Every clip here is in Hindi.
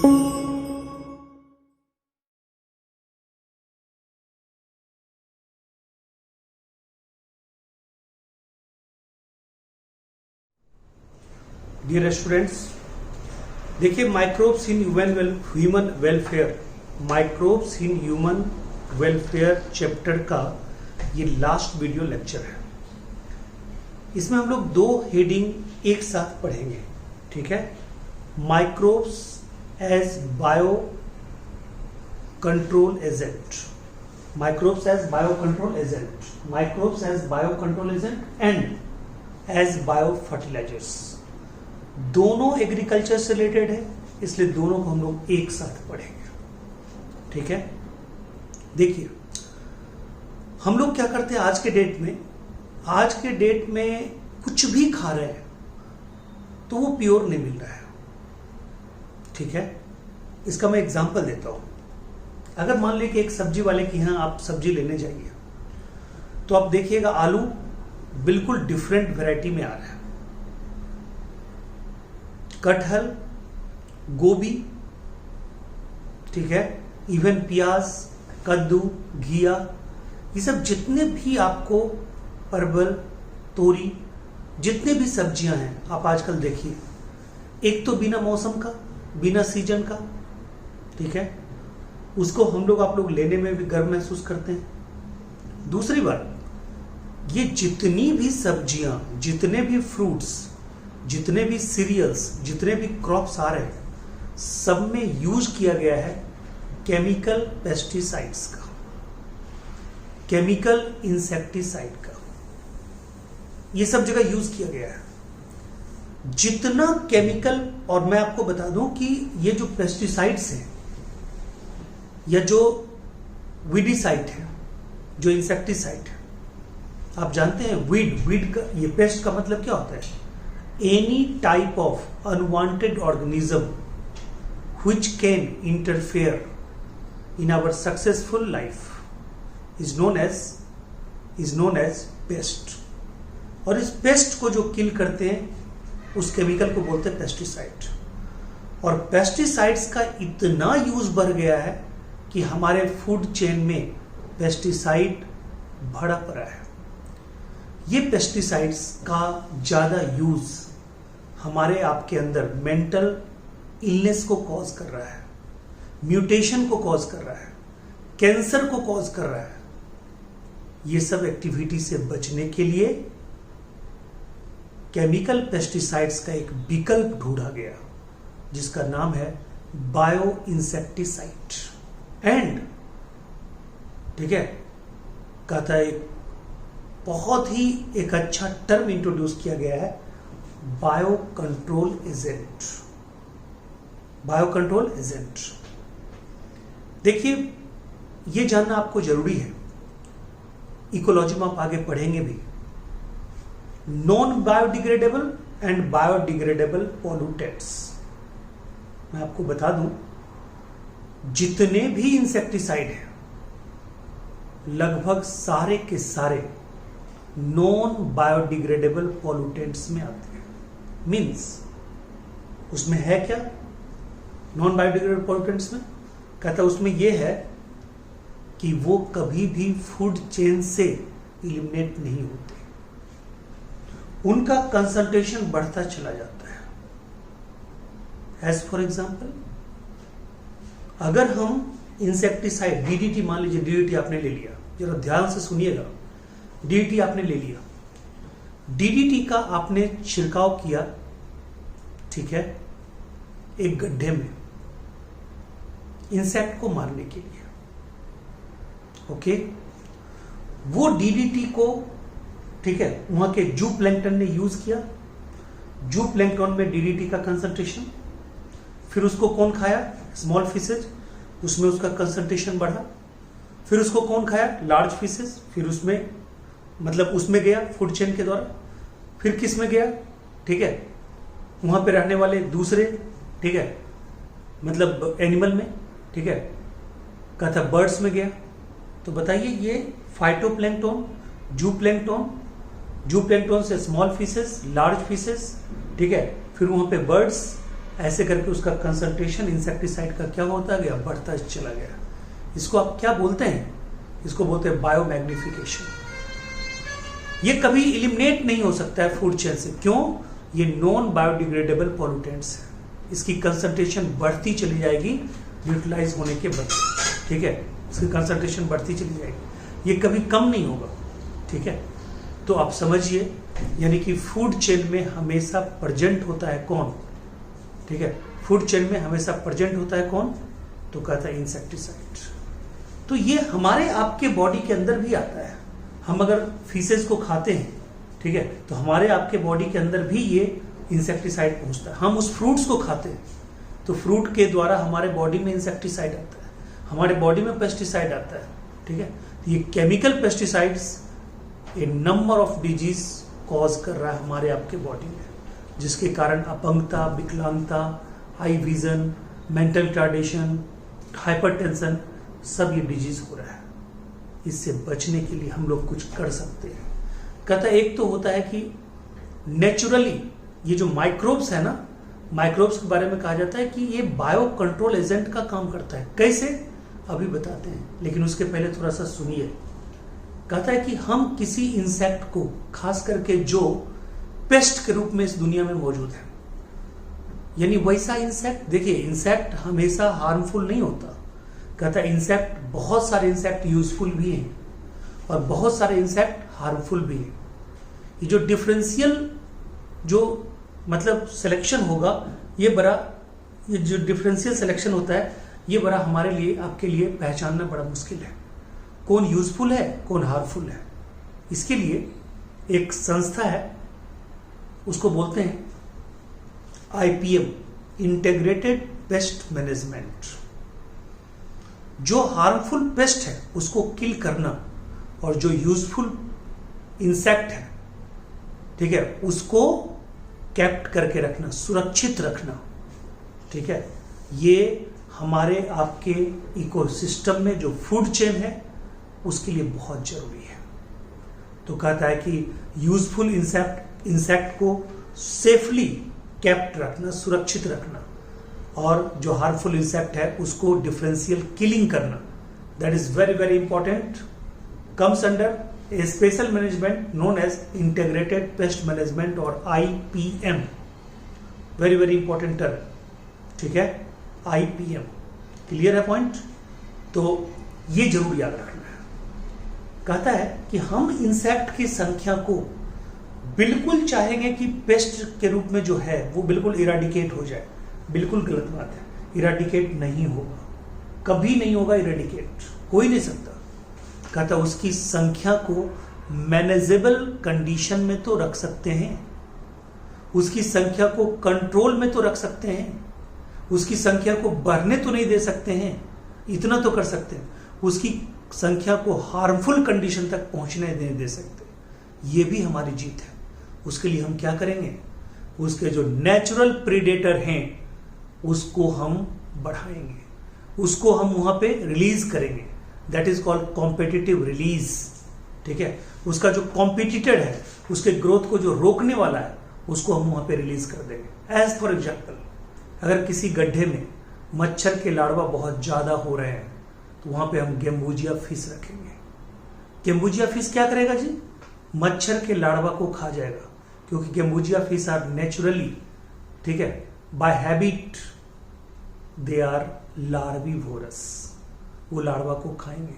डियर स्टूडेंट्स, देखिए microbes in human welfare, microbes in human welfare chapter का ये लास्ट वीडियो लेक्चर है। इसमें हम लोग दो हेडिंग एक साथ पढ़ेंगे, ठीक है। Microbes as bio control agent, microbes as bio control agent, microbes as bio control agent and as bio fertilizers. दोनों एग्रीकल्चर से रिलेटेड है, इसलिए दोनों को हम लोग एक साथ पढ़ेंगे, ठीक है। देखिए हम लोग क्या करते हैं आज के डेट में कुछ भी खा रहे हैं तो वो प्योर नहीं मिल रहा है, ठीक है। इसका मैं एग्जांपल देता हूं। अगर मान लीजिए कि एक सब्जी वाले के यहां आप सब्जी लेने जाइए तो आप देखिएगा आलू बिल्कुल डिफरेंट वैरायटी में आ रहा है, कटहल, गोभी, ठीक है, इवन प्याज, कद्दू, घिया, ये सब जितने भी आपको परवल, तोरी, जितने भी सब्जियां हैं आप आजकल देखिए, एक तो बिना मौसम का, बिना सीजन का, ठीक है, उसको आप लोग लेने में भी गर्व महसूस करते हैं। दूसरी बात, ये जितनी भी सब्जियां, जितने भी फ्रूट्स, जितने भी सीरियल्स, जितने भी क्रॉप्स आ रहे हैं, सब में यूज किया गया है केमिकल पेस्टिसाइड्स का, केमिकल इंसेक्टिसाइड का, ये सब जगह यूज किया गया है। जितना केमिकल, और मैं आपको बता दूं कि ये जो पेस्टिसाइड्स हैं या जो वीडिसाइड है, जो इंसेक्टिसाइड है, आप जानते हैं वीड का, ये पेस्ट का मतलब क्या होता है? Any type of unwanted organism which can interfere in our successful life is known as pest। और इस पेस्ट को जो किल करते हैं उस केमिकल को बोलते हैं पेस्टिसाइड। और पेस्टिसाइड्स का इतना यूज बढ़ गया है कि हमारे फूड चेन में पेस्टिसाइड भरा पड़ा है। ये पेस्टिसाइड्स का ज्यादा यूज हमारे आपके अंदर मेंटल इलनेस को कॉज कर रहा है, म्यूटेशन को कॉज कर रहा है, कैंसर को कॉज कर रहा है। ये सब एक्टिविटी से बचने के लिए केमिकल पेस्टिसाइड्स का एक विकल्प ढूंढा गया जिसका नाम है बायो इंसेक्टिसाइड। एंड ठीक है, कहता है बहुत ही एक अच्छा टर्म इंट्रोड्यूस किया गया है, bio control agent. Bio control agent, देखिए ये जानना आपको जरूरी है, इकोलॉजी में आप आगे पढ़ेंगे भी। Non biodegradable and biodegradable pollutants, मैं आपको बता दूं, जितने भी इंसेक्टिसाइड हैं लगभग सारे के सारे नॉन बायोडिग्रेडेबल पॉल्यूटेंट्स में आते हैं। मीन्स उसमें है क्या नॉन बायोडिग्रेडेबल पॉल्यूटेंट्स में? कहता उसमें यह है कि वो कभी भी फूड चेन से इलिमिनेट नहीं होते, उनका कंसंट्रेशन बढ़ता चला जाता है। एज फॉर एग्जाम्पल, अगर हम इंसेक्टिसाइड डीडीटी, मान लीजिए डीडीटी आपने ले लिया, जरा ध्यान से सुनिएगा, डीडीटी आपने ले लिया, डीडीटी का आपने छिड़काव किया, ठीक है, एक गड्ढे में इंसेक्ट को मारने के लिए, ओके। वो डीडीटी को, ठीक है, वहां के जू प्लैंकटन ने यूज किया, जू प्लैंकटन में डीडीटी का कंसंट्रेशन, फिर उसको कौन खाया? स्मॉल फिशेज, उसमें उसका कंसंट्रेशन बढ़ा, फिर उसको कौन खाया? लार्ज फिशेज, फिर उसमें मतलब उसमें गया फूड चेन के द्वारा, फिर किस में गया? ठीक है, वहां पे रहने वाले दूसरे, ठीक है, मतलब एनिमल में, ठीक है, कहता बर्ड्स में गया। तो बताइए ये फाइटोप्लैंक्टन, जू प्लैंक्टन से स्मॉल फिशेस, लार्ज फिशेस, ठीक है, फिर वहां पे बर्ड्स ऐसे करके उसका कंसंट्रेशन इंसेक्टिसाइड का क्या होता गया, बढ़ता चला गया। इसको आप क्या बोलते हैं, इसको बोलते हैं बायोमैग्निफिकेशन। ये कभी इलिमिनेट नहीं हो सकता है फूड चेन से। क्यों? ये नॉन बायोडिग्रेडेबल पॉल्यूटेंट्स है, इसकी कंसंट्रेशन बढ़ती चली जाएगी यूटिलाइज होने के बाद, ठीक है, इसकी कंसंट्रेशन बढ़ती चली जाएगी, ये कभी कम नहीं होगा, ठीक है। तो आप समझिए, यानी कि फूड चेन में हमेशा प्रेजेंट होता है कौन, ठीक है, फूड चेन में हमेशा प्रेजेंट होता है कौन, तो कहता है इंसेक्टिसाइड। तो ये हमारे आपके बॉडी के अंदर भी आता है। हम अगर फीसेस को खाते हैं, ठीक है, तो हमारे आपके बॉडी के अंदर भी ये इंसेक्टिसाइड पहुंचता है। हम उस फ्रूट्स को खाते हैं तो फ्रूट के द्वारा हमारे बॉडी में इंसेक्टिसाइड आता है, हमारे बॉडी में पेस्टिसाइड आता है, ठीक है। तो ये chemical pesticides A number of disease cause कर रहा है हमारे आपके बॉडी में, जिसके कारण अपंगता, विकलांगता, high vision, mental retardation, hypertension, सब ये डिजीज हो रहा है। इससे बचने के लिए हम लोग कुछ कर सकते हैं। कहता है एक तो होता है कि नेचुरली ये जो माइक्रोब्स है ना, माइक्रोब्स के बारे में कहा जाता है कि ये बायो कंट्रोल एजेंट का काम करता है। कैसे, अभी बताते हैं, लेकिन उसके पहले थोड़ा सा सुनिए। कहता है कि हम किसी इंसेक्ट को, खास करके जो पेस्ट के रूप में इस दुनिया में मौजूद है, यानी वैसा इंसेक्ट, देखिए इंसेक्ट हमेशा हार्मफुल नहीं होता। कहता है इंसेक्ट, बहुत सारे इंसेक्ट यूजफुल भी हैं और बहुत सारे इंसेक्ट हार्मफुल भी हैं। ये जो डिफरेंशियल जो मतलब सिलेक्शन होगा, ये जो डिफरेंशियल सिलेक्शन होता है, ये बड़ा हमारे लिए, आपके लिए पहचानना बड़ा मुश्किल है, कौन यूजफुल है कौन हार्मफुल है। इसके लिए एक संस्था है, उसको बोलते हैं IPM, इंटीग्रेटेड पेस्ट मैनेजमेंट। जो हार्मफुल पेस्ट है उसको किल करना और जो यूजफुल इंसेक्ट है, ठीक है, उसको कैप्ट करके रखना, सुरक्षित रखना, ठीक है, ये हमारे आपके इकोसिस्टम में जो फूड चेन है उसके लिए बहुत जरूरी है। तो कहता है कि यूजफुल इंसेक्ट को सेफली कैप्ट रखना, सुरक्षित रखना, और जो हार्मफुल इंसेक्ट है उसको डिफरेंशियल किलिंग करना, that is very very important, comes under a special management known as integrated pest management और IPM, very very important term, ठीक है, IPM। क्लियर है पॉइंट? तो ये जरूर याद रखना है। कहता है कि हम इंसेक्ट की संख्या को बिल्कुल चाहेंगे कि पेस्ट के रूप में जो है वो बिल्कुल इराडिकेट हो जाए। बिल्कुल गलत बात है, इराडिकेट नहीं होगा, कभी नहीं होगा इराडिकेट, हो ही नहीं सकता। कहता उसकी संख्या को मैनेजेबल कंडीशन में तो रख सकते हैं, उसकी संख्या को कंट्रोल में तो रख सकते हैं, उसकी संख्या को बढ़ने तो नहीं दे सकते हैं, इतना तो कर सकते हैं, उसकी संख्या को हार्मफुल कंडीशन तक पहुंचने नहीं दे सकते। ये भी हमारी जीत है। उसके लिए हम क्या करेंगे, उसके जो नेचुरल प्रीडेटर हैं उसको हम बढ़ाएंगे, उसको हम वहां पे रिलीज करेंगे, that is called competitive release, ठीक है। उसका जो कॉम्पिटिटर है, उसके ग्रोथ को जो रोकने वाला है, उसको हम वहां पे रिलीज कर देंगे। एज फॉर एग्जाम्पल, अगर किसी गड्ढे में मच्छर के लार्वा बहुत ज्यादा हो रहे हैं तो वहां पे हम गेम्बूजिया फिश रखेंगे। गेम्बूजिया फिश क्या करेगा जी, मच्छर के लार्वा को खा जाएगा, क्योंकि गेम्बूजिया फिश आर नेचुरली, ठीक है, बाय हैबिट दे आर लार्विवोरस, वो लार्वा को खाएंगे।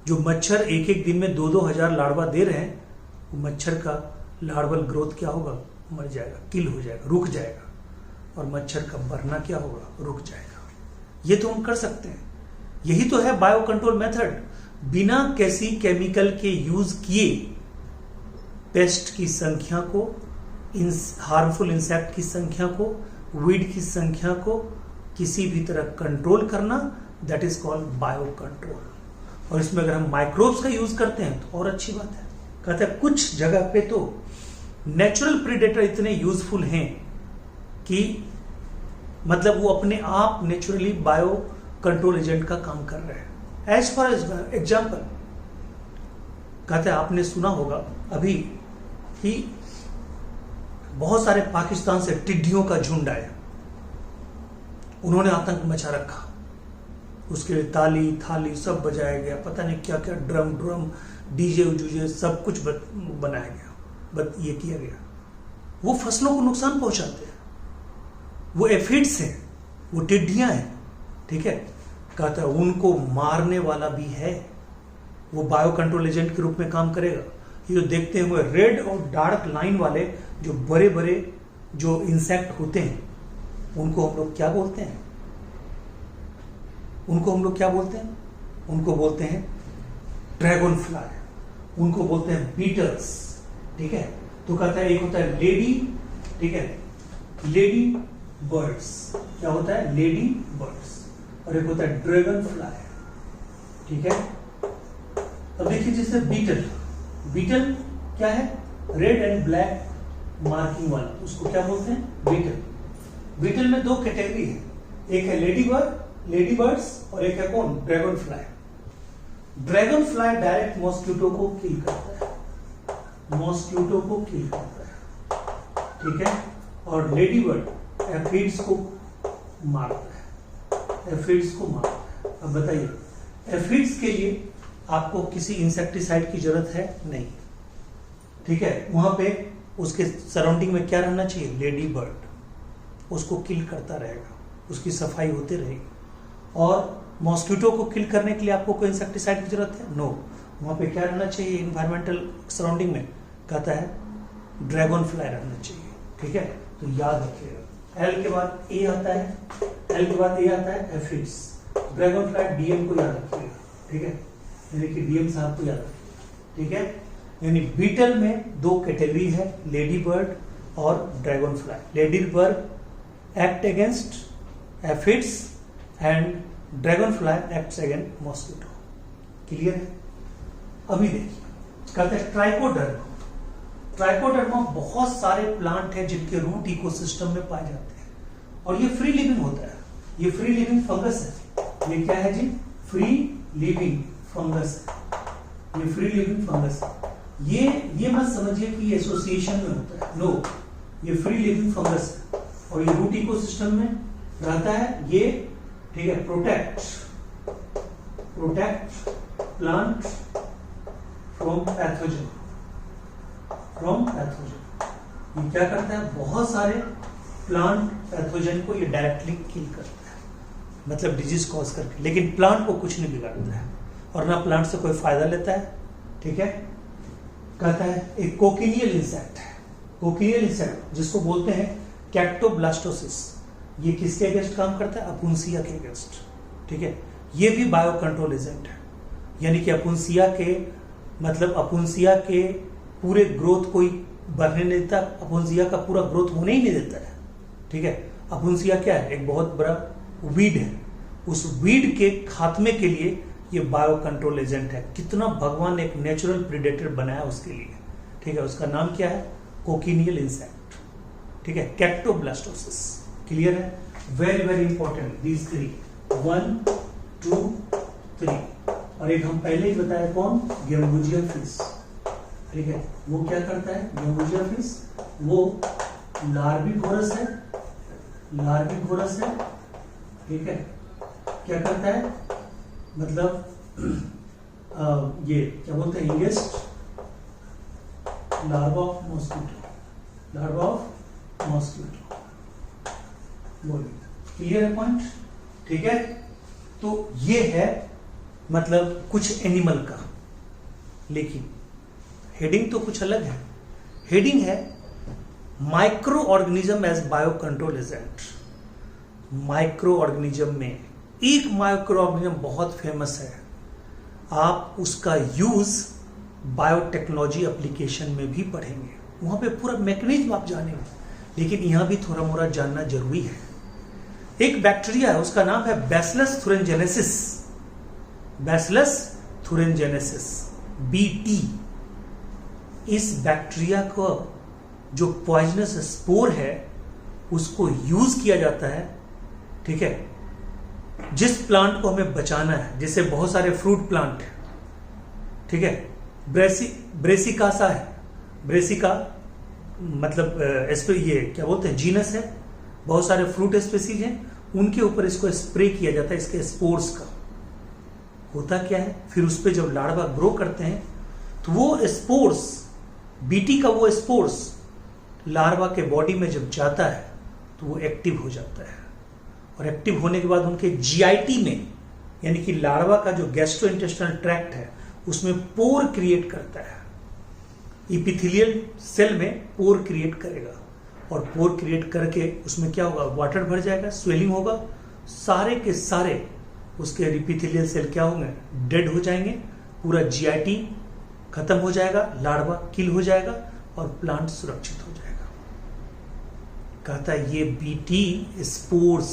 जो मच्छर एक एक दिन में 2-2 हजार लार्वा दे रहे हैं, वो मच्छर का लार्वल ग्रोथ क्या होगा, मर जाएगा, किल हो जाएगा, रुक जाएगा, और मच्छर का बढ़ना क्या होगा, रुक जाएगा। ये तो हम कर सकते हैं, यही तो है बायो कंट्रोल मेथड। बिना किसी केमिकल के यूज किए पेस्ट की संख्या को, हार्मफुल इंसेक्ट की संख्या को, वीड की संख्या को किसी भी तरह कंट्रोल करना, that is called bio control. और इसमें अगर हम माइक्रोब्स का यूज करते हैं तो और अच्छी बात है। कहते हैं कुछ जगह पे तो नेचुरल प्रीडेटर इतने यूजफुल हैं कि मतलब वो अपने आप नेचुरली बायो कंट्रोल एजेंट का काम कर रहे हैं। एज फॉर एग्जाम्पल, कहते हैं आपने सुना होगा अभी कि बहुत सारे पाकिस्तान से टिड्डियों का झुंड आया, उन्होंने आतंक मचा रखा, उसके लिए ताली थाली सब बजाया गया, पता नहीं क्या क्या ड्रम डीजे उजे सब कुछ बनाया गया, ये किया गया। वो फसलों को नुकसान पहुंचाते हैं, वो एफिड्स हैं, वो टिड्डियां हैं, ठीक है। कहता है उनको मारने वाला भी है, वो बायो कंट्रोल एजेंट के रूप में काम करेगा। ये जो देखते हैं वो रेड और डार्क लाइन वाले जो बड़े बड़े जो इंसेक्ट होते हैं, उनको हम लोग क्या बोलते हैं? उनको हम लोग क्या बोलते हैं? उनको बोलते हैं ड्रैगन फ्लाई, उनको बोलते हैं बीटल्स, ठीक है। तो कहता है एक होता है लेडी, ठीक है, लेडी बर्ड्स, क्या होता है? लेडी बर्ड्स, और एक होता है ड्रैगन फ्लाई, ठीक है। अब देखिए जैसे बीटल, बीटल क्या है? रेड एंड ब्लैक मार्किंग वाला, उसको क्या बोलते हैं? बीटल। बीटल में दो कैटेगरी है, एक है लेडी बर्ड्स और एक है कौन? Dragon fly. Dragon fly direct mosquito को किल करता है, मॉस्किटो को किल करता है, ठीक है। और लेडी बर्ड एफिड्स को मारता है, एफिड्स को मारता है। अब बताइए, एफिड्स के लिए आपको किसी इंसेक्टिसाइड की जरूरत है? नहीं, ठीक है। वहां पे उसके सराउंडिंग में क्या रहना चाहिए? लेडी बर्ड उसको किल करता रहेगा, उसकी सफाई होती रहेगी। और मॉस्किटो को किल करने के लिए आपको कोई इंसेक्टिसाइड की जरूरत है? नो। वहां पे क्या रहना चाहिए इन्वायरमेंटल सराउंडिंग में? कहता है ड्रैगन फ्लाई रहना चाहिए, ठीक है। तो याद रखिएगा, एल के बाद ए आता है, एल के बाद ए आता है एफिड्स, ड्रैगन फ्लाई डीएम को याद रखिएगा, ठीक है, यानी कि डीएम साहब को याद रखिएगा, ठीक है। यानी बीटल में दो कैटेगरी है, लेडी बर्ड और dragon fly. Lady bird act against aphids and dragon fly acts against mosquito. Clear है? अभी देखिए, कहते हैं ट्राइकोडर्मा। ट्राइकोडर्मा बहुत सारे प्लांट हैं जिनके रूट इकोसिस्टम में पाए जाते हैं, और ये फ्री लिविंग होता है, ये फ्री लिविंग फंगस है। ये क्या है जी? फ्री लिविंग फंगस है, ये फ्री लिविंग फंगस है। ये मत समझिए कि ये एसोसिएशन में होता है, नो, ये फ्री लिविंग फंगस है और ये रूट इकोसिस्टम में रहता है। ये, ठीक है, प्रोटेक्ट प्लांट फ्रॉम पैथोजन, ये क्या करता है? बहुत सारे प्लांट पैथोजन को ये डायरेक्टली किल करता है, मतलब डिजीज कॉज करके, लेकिन प्लांट को कुछ नहीं बिगाड़ता है और ना प्लांट से कोई फायदा लेता है, ठीक है। कहता है एक कोकिनियल इंसेक्ट है, कोकिनियल इंसेक्ट जिसको बोलते हैं कैक्टोब्लास्टोसिस, ये किसके अगेंस्ट काम करता है? अपुन्सिया के अगेंस्ट, ठीक है। ये भी बायो कंट्रोल एजेंट है, यानी कि अपुन्सिया के, मतलब अपुन्सिया के पूरे ग्रोथ को बढ़ने नहीं देता, अपुन्सिया का पूरा ग्रोथ होने ही नहीं देता है, ठीक है। अपुन्सिया क्या है? एक बहुत बड़ा वीड है, उस वीड के खात्मे के लिए ये बायो कंट्रोल एजेंट है। कितना भगवान ने एक नेचुरल प्रीडेटर बनाया उसके लिए, ठीक है। उसका नाम क्या है? कोकिनियल इंसेक्ट, ठीक है, कैक्टोब्लास्टोसिस। क्लियर है? Very very important these three, 1 2 3। और एक हम पहले ही बताया कौन? गेम्बुजिया फिश, ठीक है। वो क्या करता है? गेम्बुजिया फिश वो लार्विवोरस है, ठीक है। क्या करता है? मतलब ये क्या बोलते हैं? इंगेस्ट लार्वा ऑफ मॉस्किटो, बोलिए। क्लियर है पॉइंट? ठीक है। तो ये है मतलब कुछ एनिमल का, लेकिन हेडिंग तो कुछ अलग है। हेडिंग है micro organism as bio control agent. Micro organism में एक माइक्रो ऑर्गेनिज्म बहुत फेमस है, आप उसका यूज बायोटेक्नोलॉजी एप्लीकेशन में भी पढ़ेंगे, वहां पे पूरा मैकेनिज्म आप जानेंगे, लेकिन यहां भी थोड़ा मोड़ा जानना जरूरी है। एक बैक्टीरिया है, उसका नाम है bacillus thuringiensis, bacillus thuringiensis, BT। इस बैक्टीरिया को जो पॉइजनस स्पोर है उसको यूज किया जाता है, ठीक है, जिस प्लांट को हमें बचाना है। जैसे बहुत सारे फ्रूट प्लांट है, ठीक है, ब्रेसिकासा है, ब्रेसिका मतलब ये क्या बोलते हैं? जीनस है, बहुत सारे फ्रूट स्पीसीज हैं, उनके ऊपर इसको स्प्रे किया जाता है इसके स्पोर्स का। होता क्या है, फिर उस पर जब लार्वा ग्रो करते हैं तो वो स्पोर्स, बीटी का वो स्पोर्स लार्वा के बॉडी में जब जाता है तो वो एक्टिव हो जाता है, और एक्टिव होने के बाद उनके जीआईटी में, यानी कि लार्वा का जो गैस्ट्रोइंटेस्टाइनल ट्रैक्ट है उसमें पोर क्रिएट करता है। इपिथेलियल सेल में पोर क्रिएट करेगा, और पोर क्रिएट करके उसमें क्या होगा, वाटर भर जाएगा, स्वेलिंग होगा, सारे के सारे उसके इपिथेलियल सेल क्या होंगे, डेड हो जाएंगे, पूरा जीआईटी खत्म हो जाएगा, लार्वा किल हो जाएगा और प्लांट सुरक्षित हो जाएगा। कहता है ये बीटी स्पोर्स,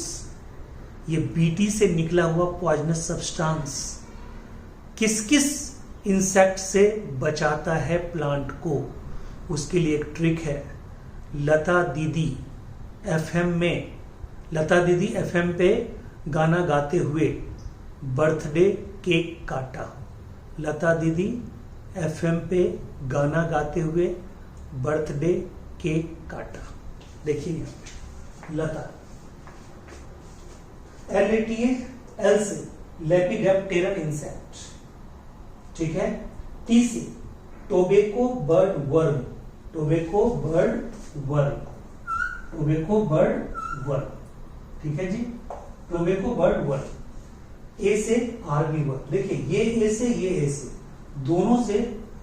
ये बीटी से निकला हुआ पॉइजनस सब्सटेंस किस किस इंसेक्ट से बचाता है प्लांट को, उसके लिए एक ट्रिक है। लता दीदी एफएम में, लता दीदी एफएम पे गाना गाते हुए बर्थडे केक काटा। लता दीदी एफएम पे गाना गाते हुए बर्थडे केक काटा। देखिए यहाँ पे लता, LATA से लेपिडेप्टेरन इंसेक्ट, ठीक है। टी से tobacco bud worm, tobacco bud worm, tobacco bud worm, ठीक है जी, टोबैको बर्ड वर्म। ए से आर्मी वर्म, देखिए ये ए से ये ए से, दोनों से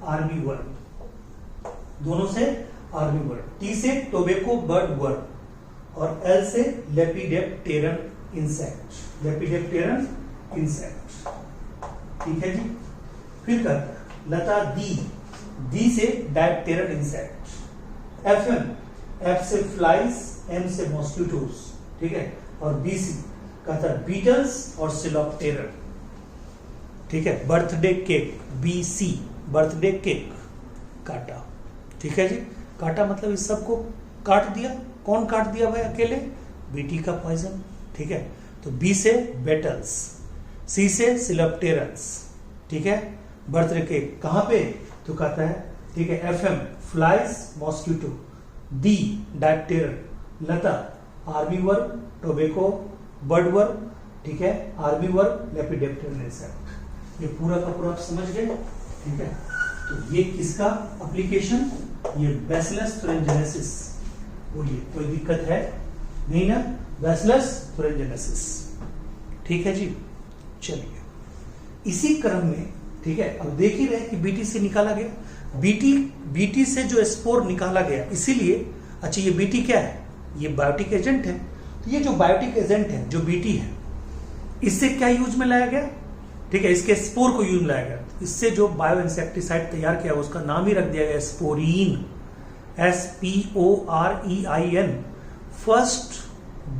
आर्मी वर्म, दोनों से आर्मी वर्म। टी से टोबैको बर्ड वर्म, और एल से लेपिडेप्टेरन इंसेक्ट, लेपिडेप्टेरन इंसेक्ट, ठीक है जी। फिर कहता है लता दी से डायप्टेरन इंसेक्ट। एफएम, एफ से फ्लाइज, एम से मॉस्किटोज, ठीक है। और बीसी कहता है बीटल्स और सिलोप्टेरन, ठीक है। Birthday cake, BC birthday cake काटा, ठीक है जी। काटा मतलब इस सबको काट दिया। कौन काट दिया भाई अकेले, बीटी का पॉइजन, ठीक है। तो बी से बेटल्स, सी से सिलोप्टेरन्स, ठीक है। बर्थडे केक कहां पे, तो कहता है ठीक है एफएम फ्लाइज मॉस्किटो, डी डायप्टेरन, लता army worm, tobacco bud worm, ठीक है, आर्मी वर्म, लेपिडेप्टेरन इंसेक्ट। ये पूरा का पूरा आप समझ गए, ठीक है। तो ये किसका एप्लीकेशन, ये बैसिलस thuringiensis। बोलिए कोई दिक्कत है नहीं ना, बैसिलस thuringiensis, ठीक है जी। चलिए इसी क्रम में, ठीक है, अब देख ही रहे कि बीटी से निकाला गया, बीटी से जो स्पोर निकाला गया, इसीलिए अच्छा ये बीटी क्या है, ये बायोटिक एजेंट है। तो ये जो बायोटिक एजेंट है जो बीटी है, इससे क्या यूज में लाया गया, ठीक है, इसके स्पोर को यूज में लाया गया। इससे जो बायो इंसेक्टिसाइड तैयार किया उसका नाम ही रख दिया गया स्पोरीन, SPOREIN, first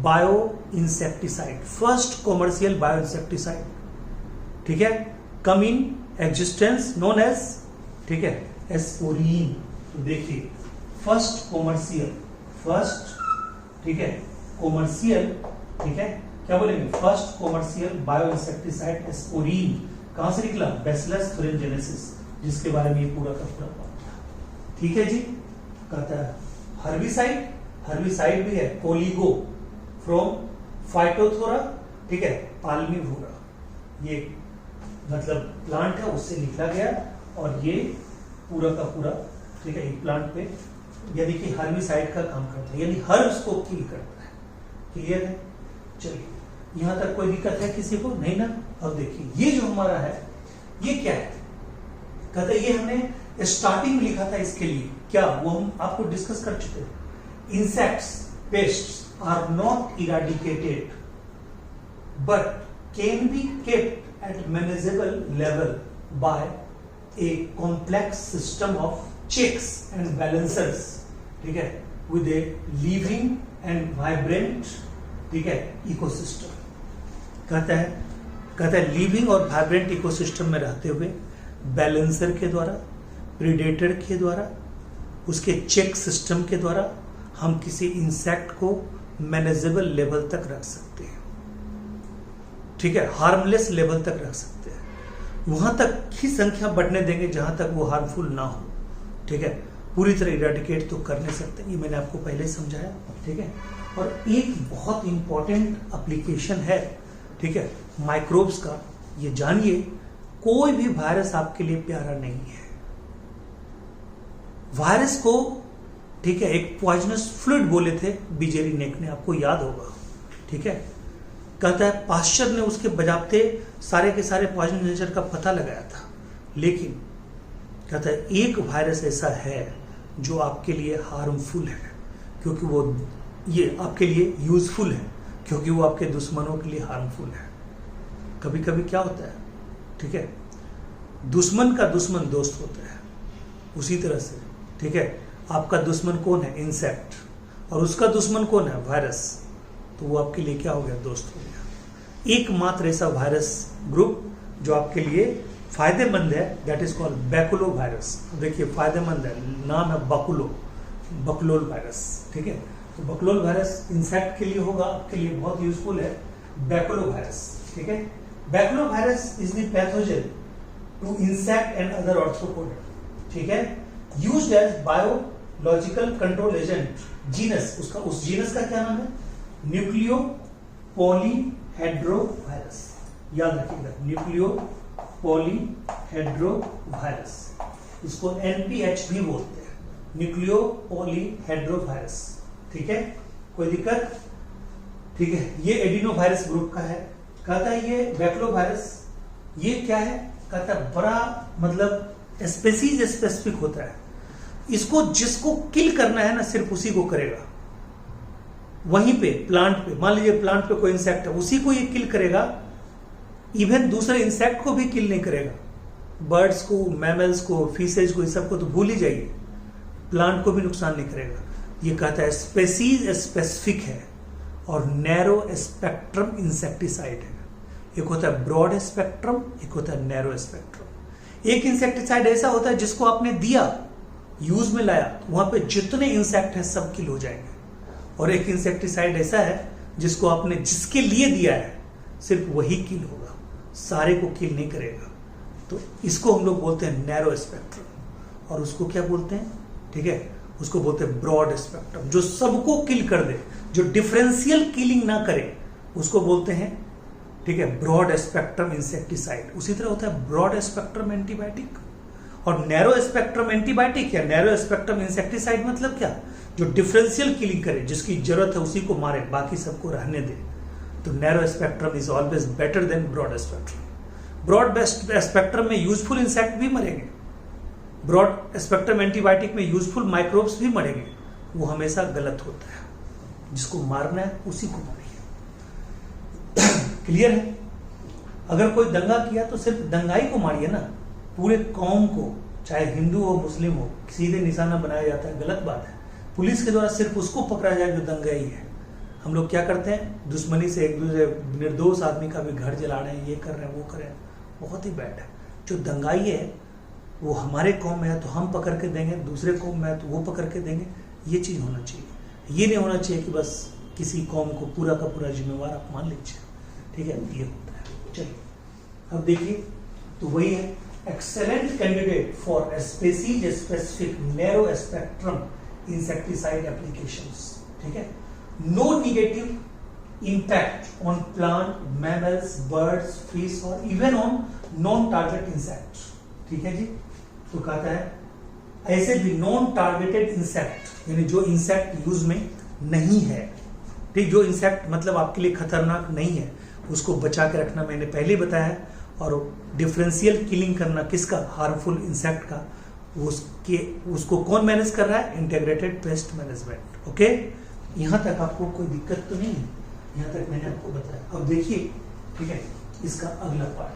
bio insecticide, first commercial bio insecticide, ठीक है, कम इन एग्जिस्टेंस नोन एज, ठीक है, स्पोरीन। तो देखिए फर्स्ट कॉमर्शियल, फर्स्ट, ठीक है, कॉमर्शियल, ठीक है, क्या बोलेंगे, फर्स्ट कॉमर्शियल बायो इंसेक्टिसाइड स्पोरीन कहां से निकला, बैसिलस thuringiensis, जिसके बारे में ये पूरा का पूरा बात था, ठीक है जी। कहता है हर्बिसाइड, हर्बिसाइड भी है कोलिगो फ्रॉम फाइटोथोरा, ठीक है, पाल्मिवोरा, ये मतलब प्लांट है उससे निकला गया, और ये पूरा का पूरा, ठीक है, एक प्लांट पे यानी कि हर्बिसाइड का काम करता है, यानी हर्ब्स को किल करता है। क्लियर है, चलिए यहां तक कोई दिक्कत है किसी को नहीं ना। अब देखिए ये जो हमारा है ये क्या है, कहता है ये हमने स्टार्टिंग में लिखा था, इसके लिए क्या वो हम आपको डिस्कस कर चुके हैं। Insects, pests are not eradicated but can be kept at manageable level by a complex system of checks and balancers, ठीक है, with a living and vibrant, ठीक है, इकोसिस्टम। कहता है लिविंग और वाइब्रेंट इकोसिस्टम में रहते हुए बैलेंसर के द्वारा, प्रीडेटर के द्वारा, उसके चेक सिस्टम के द्वारा हम किसी इंसेक्ट को मैनेजेबल लेवल तक रख सकते हैं, ठीक है, हार्मलेस लेवल तक रख सकते हैं। वहां तक ही संख्या बढ़ने देंगे जहां तक वो हार्मफुल ना हो, ठीक है। पूरी तरह इरेडिकेट तो कर नहीं सकते, ये मैंने आपको पहले समझाया, ठीक है। और एक बहुत इंपॉर्टेंट एप्लीकेशन है, ठीक है, माइक्रोब्स का, ये जानिए, कोई भी वायरस आपके लिए प्यारा नहीं है। वायरस को, ठीक है, एक पॉइजनस फ्लूइड बोले थे बीजेरी नेक ने, आपको याद होगा, ठीक है। कहता है पाश्चर ने उसके बजाते सारे के सारे पॉइजन नेचर का पता लगाया था, लेकिन कहता है एक वायरस ऐसा है जो आपके लिए हार्मफुल है, क्योंकि वो, ये आपके लिए यूजफुल है क्योंकि वो आपके दुश्मनों के लिए हार्मफुल है। कभी कभी क्या होता है, ठीक है, दुश्मन का दुश्मन दोस्त होता है, उसी तरह से, ठीक है, आपका दुश्मन कौन है, इंसेक्ट, और उसका दुश्मन कौन है, वायरस, तो वो आपके लिए क्या हो गया, दोस्त हो गया। एकमात्र ऐसा वायरस ग्रुप जो आपके लिए फायदेमंद है, दैट इज कॉल्ड बैकुलो वायरस। देखिए फायदेमंद है, नाम है बकुलोल वायरस, ठीक है। तो बकुलोल वायरस इंसेक्ट के लिए होगा, आपके लिए बहुत यूजफुल है बैकुलो वायरस, ठीक है। Baculovirus is the pathogen to insect and other arthropod, ठीक है, used as biological control agent. Genus, उसका, उस जीनस का क्या नाम है, न्यूक्लियो पॉलीहेड्रोवायरस, याद रखिएगा, न्यूक्लियो पॉलीहेड्रोवायरस, इसको NPH भी बोलते हैं, न्यूक्लियो पॉलीहेड्रोवायरस, ठीक है, कोई दिक्कत, ठीक है। ये एडिनोवायरस ग्रुप का है। कहता है ये बैक्लोवायरस, ये क्या है, कहता है बड़ा मतलब स्पेसीज स्पेसिफिक होता है, इसको जिसको किल करना है ना सिर्फ उसी को करेगा, वहीं पे प्लांट पे, मान लीजिए प्लांट पे कोई इंसेक्ट है, उसी को ये किल करेगा, इवन दूसरे इंसेक्ट को भी किल नहीं करेगा, बर्ड्स को, मैमल्स को, फिशेज को, इस सबको तो भूल ही जाइए, प्लांट को भी नुकसान नहीं करेगा। ये कहता है स्पेसीज स्पेसिफिक है और नैरो स्पेक्ट्रम इंसेक्टिसाइड है। एक होता है ब्रॉड स्पेक्ट्रम, एक होता है नैरो स्पेक्ट्रम। एक इंसेक्टिसाइड ऐसा होता है जिसको आपने दिया, यूज में लाया, वहां पे जितने इंसेक्ट हैं सब किल हो जाएंगे, और एक इंसेक्टिसाइड ऐसा है जिसको आपने जिसके लिए दिया है सिर्फ वही किल होगा, सारे को किल नहीं करेगा, तो इसको हम लोग बोलते हैं नैरो स्पेक्ट्रम। और उसको क्या बोलते हैं, ठीक है, उसको बोलते हैं ब्रॉड स्पेक्ट्रम, जो सबको किल कर दे, जो डिफरेंशियल किलिंग ना करे, उसको बोलते हैं, ठीक है, ब्रॉड स्पेक्ट्रम इंसेक्टिसाइड। उसी तरह होता है ब्रॉड स्पेक्ट्रम एंटीबायोटिक और नैरो स्पेक्ट्रम एंटीबायोटिक या नैरो स्पेक्ट्रम इंसेक्टिसाइड, मतलब क्या, जो डिफरेंशियल किलिंग करे, जिसकी जरूरत है उसी को मारे, बाकी सबको रहने दे। तो narrow spectrum is always better than broad spectrum. Broad spectrum में यूजफुल इंसेक्ट भी मरेंगे, ब्रॉड स्पेक्ट्रम एंटीबायोटिक में यूजफुल माइक्रोब्स भी मरेंगे, वो हमेशा गलत होता है, जिसको मारना है उसी को मारिए। क्लियर है? अगर कोई दंगा किया तो सिर्फ दंगाई को मारिए ना, पूरे कौम को, चाहे हिंदू हो मुस्लिम हो, सीधे निशाना बनाया जाता है, गलत बात है। पुलिस के द्वारा सिर्फ उसको पकड़ा जाए जो दंगाई है। हम लोग क्या करते हैं, दुश्मनी से एक दूसरे निर्दोष आदमी का भी घर जला रहे हैं, ये कर रहे हैं, वो कर रहे हैं, बहुत ही बैड है। जो दंगाई है वो हमारे कौम में है तो हम पकड़ के देंगे, दूसरे कौम में है तो वो पकड़ के देंगे, ये चीज होना चाहिए। ये नहीं होना चाहिए कि बस किसी कौम को पूरा का पूरा जिम्मेवार आप मान लीजिए, ठीक है, ये होता है। चलिए अब देखिए, तो वही है excellent candidate for species specific narrow spectrum insecticide applications, ठीक है। No negative impact on plant, mammals, birds, fish और even on non target insect, ठीक है जी। तो कहता है ऐसे भी नॉन टारगेटेड इंसेक्ट, यानी जो इंसेक्ट यूज में नहीं है, ठीक, जो इंसेक्ट मतलब आपके लिए खतरनाक नहीं है, उसको बचा के रखना मैंने पहले बताया। और डिफरेंशियल किलिंग करना किसका, हार्मफुल इंसेक्ट का, उसको कौन मैनेज कर रहा है, इंटीग्रेटेड पेस्ट मैनेजमेंट। ओके, यहां तक आपको कोई दिक्कत तो नहीं है, यहां तक मैंने आपको बताया। अब देखिए, ठीक है, इसका अगला पार्ट,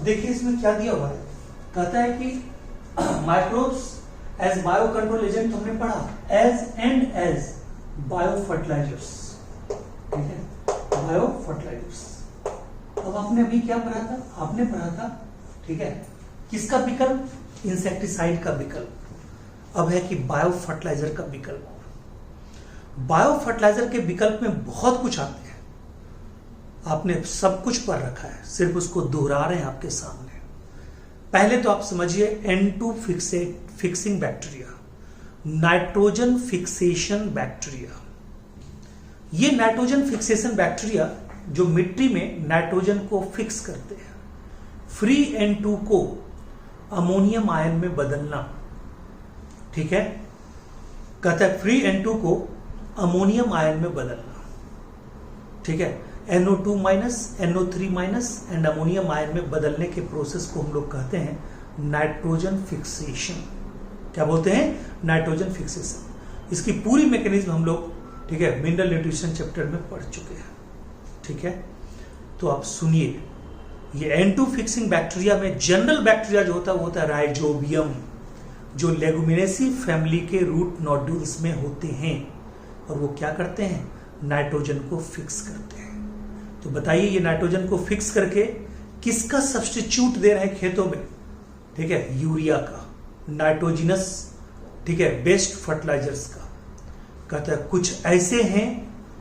देखिए इसमें क्या दिया हुआ है। कहता है कि microbes as bio control agent हमने पढ़ा, एज बायो फर्टिलाइजर्स, ठीक है, बायो फर्टिलाइजर्स। अब आपने अभी क्या पढ़ा था, आपने पढ़ा था, ठीक है, किसका विकल्प, इंसेक्टिसाइड का विकल्प। अब है कि बायो फर्टिलाइजर का विकल्प। बायो फर्टिलाइजर के विकल्प में बहुत कुछ आते हैं, आपने सब कुछ पढ़ रखा है, सिर्फ उसको दोहरा रहे हैं आपके सामने। पहले तो आप समझिए N2 fixing bacteria, nitrogen fixation bacteria. ये नाइट्रोजन फिक्सेशन बैक्टीरिया जो मिट्टी में नाइट्रोजन को फिक्स करते हैं, फ्री N2 को अमोनियम आयन में बदलना, ठीक है, कहता है फ्री N2 को अमोनियम आयन में बदलना, ठीक है, NO2 minus, NO3 minus and ammonium ion में बदलने के प्रोसेस को हम लोग कहते हैं नाइट्रोजन फिक्सेशन। क्या बोलते हैं, नाइट्रोजन फिक्सेशन। इसकी पूरी मैकेनिज्म हम लोग, ठीक है, मिनरल न्यूट्रिशन चैप्टर में पढ़ चुके हैं, ठीक है। तो आप सुनिए, ये N2 फिक्सिंग बैक्टीरिया में जनरल बैक्टीरिया जो होता है वो होता है राइजोबियम, जो लेगुमिनेसी फैमिली के रूट नोड्यूल्स में होते हैं, और वो क्या करते हैं, नाइट्रोजन को फिक्स करते हैं। तो बताइए, ये नाइट्रोजन को फिक्स करके किसका सब्स्टिट्यूट दे रहे हैं खेतों में, ठीक है, यूरिया का, नाइट्रोजिनस, ठीक है, बेस्ट फर्टिलाइजर्स का। कहता है कुछ ऐसे हैं,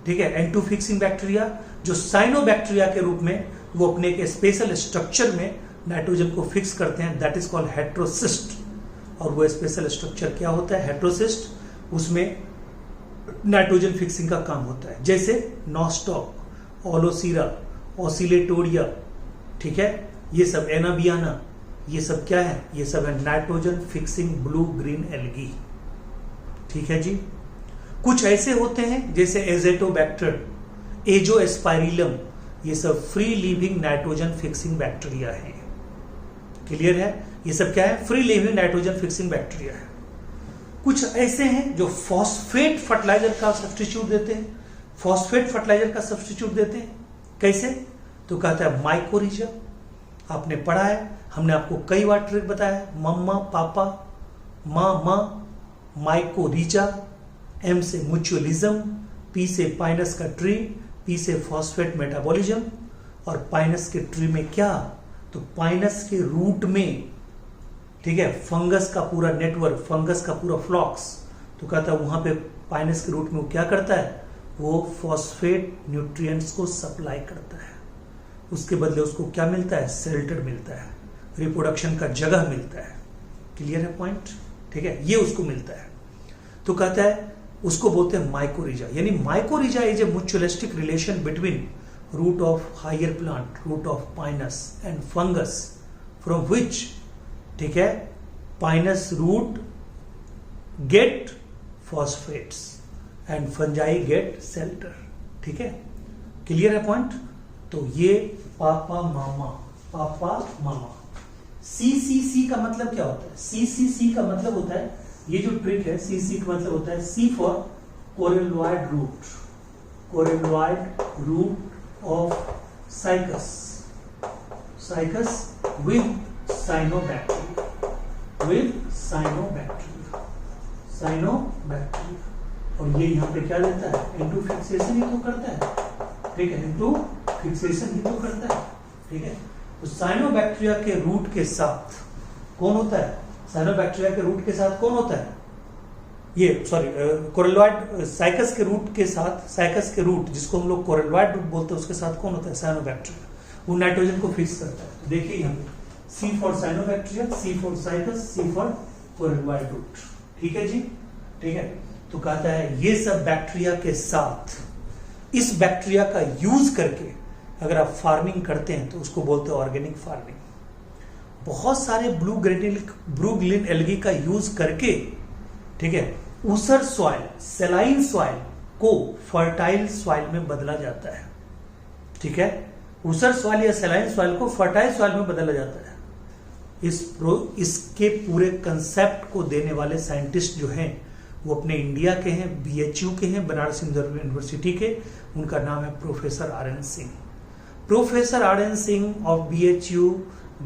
ठीक है, N2 फिक्सिंग बैक्टीरिया जो साइनोबैक्टीरिया के रूप में वो अपने एक स्पेशल स्ट्रक्चर में नाइट्रोजन को फिक्स करते हैं, दैट इज कॉल्ड हेट्रोसिस्ट। और वो स्पेशल स्ट्रक्चर क्या होता है, हेट्रोसिस्ट, उसमें नाइट्रोजन फिक्सिंग का काम होता है, जैसे नॉस्टॉक, ओलोसीरा, ऑसिलेटोरिया, ठीक है, ये सब एनाबियाना, ये सब क्या है, ये सब है nitrogen fixing blue green algae, ठीक है जी। कुछ ऐसे होते हैं जैसे एजेटोबैक्टर, एजोस्पाइरिलम, ये सब free living nitrogen fixing bacteria है। क्लियर है, ये सब क्या है, free living nitrogen fixing bacteria है। कुछ ऐसे हैं जो फॉस्फेट फर्टिलाइजर का सब्स्टिट्यूट देते हैं, फॉस्फेट फर्टिलाइजर का सब्स्टिट्यूट देते हैं, कैसे, तो कहता है माइकोरिजा। आपने पढ़ा है, हमने आपको कई बार ट्रिक बताया है, मम्मा पापा, माँ, माइकोरिजा, M से म्यूचुअलिज्म, P से पाइनस का ट्री, P से फॉस्फेट मेटाबॉलिज्म। और पाइनस के ट्री में क्या, तो पाइनस के रूट में, ठीक है, फंगस का पूरा नेटवर्क, फंगस का पूरा फ्लॉक्स। तो कहता है वहां पे पाइनस के रूट में वो क्या करता है, वो फॉस्फेट न्यूट्रिएंट्स को सप्लाई करता है, उसके बदले उसको क्या मिलता है, शेल्टर मिलता है, रिप्रोडक्शन का जगह मिलता है। क्लियर है पॉइंट, ठीक है, ये उसको मिलता है। तो कहता है उसको बोलते हैं माइकोरिजा, यानी mycorrhiza is a mutualistic relation between root of higher plant, root of Pinus and fungus, from which, ठीक है, Pinus root get phosphates and fungi get shelter, ठीक है। क्लियर है पॉइंट। तो ये पापा मामा। CCC का मतलब क्या होता है, CCC का मतलब होता है, ये जो ट्रिक है, CC का मतलब होता है C for coralloid root, coralloid root of cycas, cycas with cyanobacteria, with cyanobacteria, cyanobacteria. और ये यहाँ पे क्या देता है, N2 फिक्सेशन ही तो करता है, ठीक है, N2 फिक्सेशन ही तो करता है, ठीक है। तो साइनोबैक्टीरिया के रूट के साथ कौन होता है, साइनोबैक्टीरिया के रूट के साथ कौन होता है, ये सॉरी कोरेलॉइड, साइकस के रूट के साथ, साइकस के रूट जिसको हम लोग कोरेलॉइड रूट बोलते हैं, उसके साथ कौन होता है, साइनोबैक्टीरिया। वो नाइट्रोजन को फिक्स करता है। देखिए यहाँ पे C for cyanobacteria, C for cycas, C for coralloid root, ठीक है जी, ठीक है। तो कहता है ये सब बैक्टीरिया के साथ, इस बैक्टीरिया का यूज करके अगर आप फार्मिंग करते हैं तो उसको बोलते हैं ऑर्गेनिक फार्मिंग। बहुत सारे ब्लू ग्रीन एल्गी का यूज करके, ठीक है, ऊसर सॉइल, सेलाइन सॉइल को फर्टाइल सॉइल में बदला जाता है, ठीक है। ऊसर सॉइल या सेलाइन सॉइल को फर्टाइल सॉइल में बदला जाता है। इसके पूरे कंसेप्ट को देने वाले साइंटिस्ट जो हैं वो अपने इंडिया के हैं, BHU के हैं, बनारस हिंदू यूनिवर्सिटी के। उनका नाम है professor RN Singh. Professor RN Singh of BHU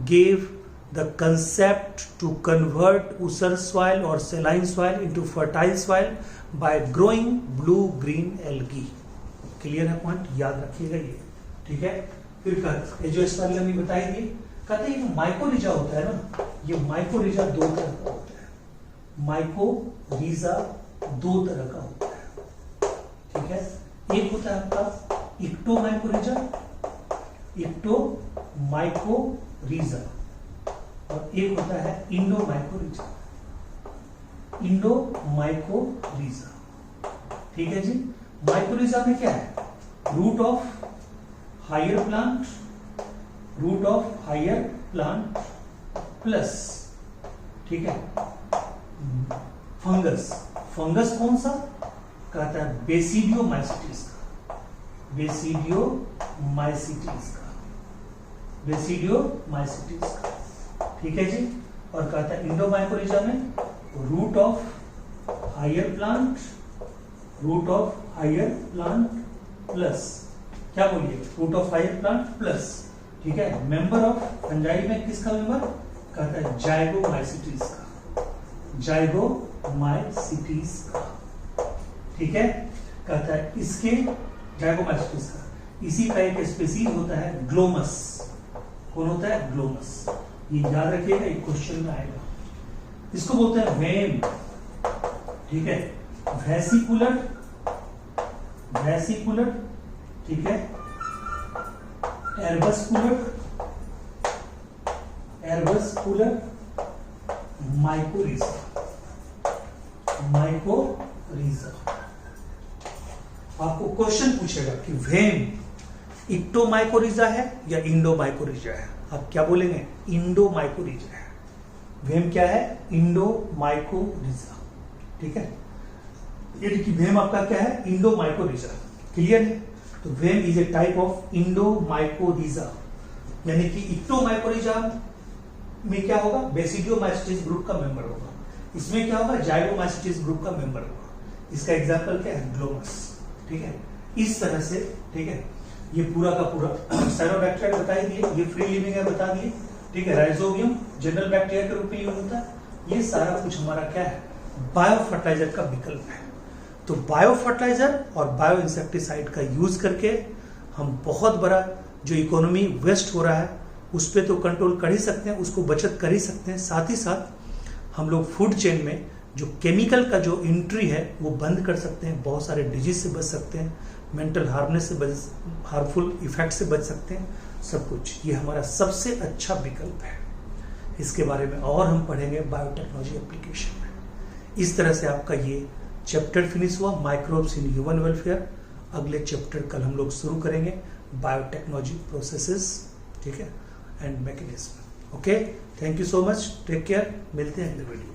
gave the concept to convert usher soil or saline soil into fertile soil by growing blue green algae. Clear है पॉइंट, याद रखिएगा ये, ठीक है। फिर ये जो इस वाले में बताई थी, कहते हैं ये माइकोरिजा होता है ना, ये माइकोरिजा दो तरह का होता है, माइकोरिजा दो तरह का होता है, ठीक है। एक होता है आपका इक्टोमाइकोरिजा, इक्टोमाइकोरिजा, और एक होता है इंडोमाइकोरिजा, इंडोमाइकोरिजा, ठीक है जी। माइकोरिजा में क्या है, root of higher plant, root of higher plant plus, ठीक है, फंगस। फंगस कौन सा कहता है, बेसिडियोमाइसिटीज का, बेसिडियोमाइसिटीज का, बेसिडियोमाइसिटीज का, ठीक है जी। और कहता है इंडोमाइकोरिजा में root of higher plant, root of higher plant plus, क्या बोलिए, root of higher plant plus, ठीक है। मेंबर ऑफ फंजाई में किसका मेंबर कहता है, जाइगोमाइसिटीज का, जाइगोमाइसिटीज का, ठीक है। कहता है इसके जाइगोमाइसिटीज का, इसी का एक स्पीसीज होता है ग्लोमस। कौन होता है, ग्लोमस। ये याद रखिएगा, एक क्वेश्चन में आएगा। इसको बोलते हैं वेम, ठीक है, वेसिकुलर, वेसिकुलर, ठीक है, एर्बस्कुलर, एर्बस्कुलर माइकोरिजा, माइकोरिजा। आपको क्वेश्चन पूछेगा कि वेम इक्टोमाइकोरिजा है या इंडोमाइकोरिजा है, आप क्या बोलेंगे, इंडोमाइकोरिजा है। वेम क्या है, इंडोमाइकोरिजा, ठीक है। ये देखिए वेम आपका क्या है, इंडोमाइकोरिजा, क्लियर है। तो वेम इज ए टाइप ऑफ इंडोमाइकोरिजा, यानी कि इक्टोमाइकोरिजा में क्या होगा, बेसिडियोमाइसिटीज ग्रुप का मेंबर होगा, इसमें क्या होगा, जाइगोमाइसिटीज ग्रुप का मेंबर होगा। इसका एग्जांपल क्या है, ग्लोमस, ठीक है। इस तरह से, ठीक है, ये पूरा का पूरा साइनोबैक्टीरिया बता दिए, ये फ्री लिविंग है बता दिए, ठीक है। राइजोबियम जनरल बैक्टीरिया के रूप में यूज होता है। ये सारा कुछ हमारा क्या है, बायो फर्टिलाइजर का विकल्प है। तो बायो फर्टिलाइजर और बायो इंसेक्टिसाइड का यूज करके हम बहुत बड़ा जो इकोनॉमी वेस्ट हो रहा है उस पर तो कंट्रोल कर ही सकते हैं, उसको बचत कर ही सकते हैं। साथ ही साथ हम लोग फूड चेन में जो केमिकल का जो एंट्री है वो बंद कर सकते हैं, बहुत सारे डिजीज से बच सकते हैं, मेंटल हार्मनेस से बच, हार्मफुल इफेक्ट से बच सकते हैं, सब कुछ। ये हमारा सबसे अच्छा विकल्प है। इसके बारे में और हम पढ़ेंगे बायोटेक्नोलॉजी एप्लीकेशन में। इस तरह से आपका ये चैप्टर फिनिश हुआ, माइक्रोब्स इन ह्यूमन वेलफेयर। अगले चैप्टर कल हम लोग शुरू करेंगे, बायोटेक्नोलॉजी प्रोसेसेस, ठीक है, and mechanism. Okay, thank you so much, take care, मिलते हैं अगले वीडियो में।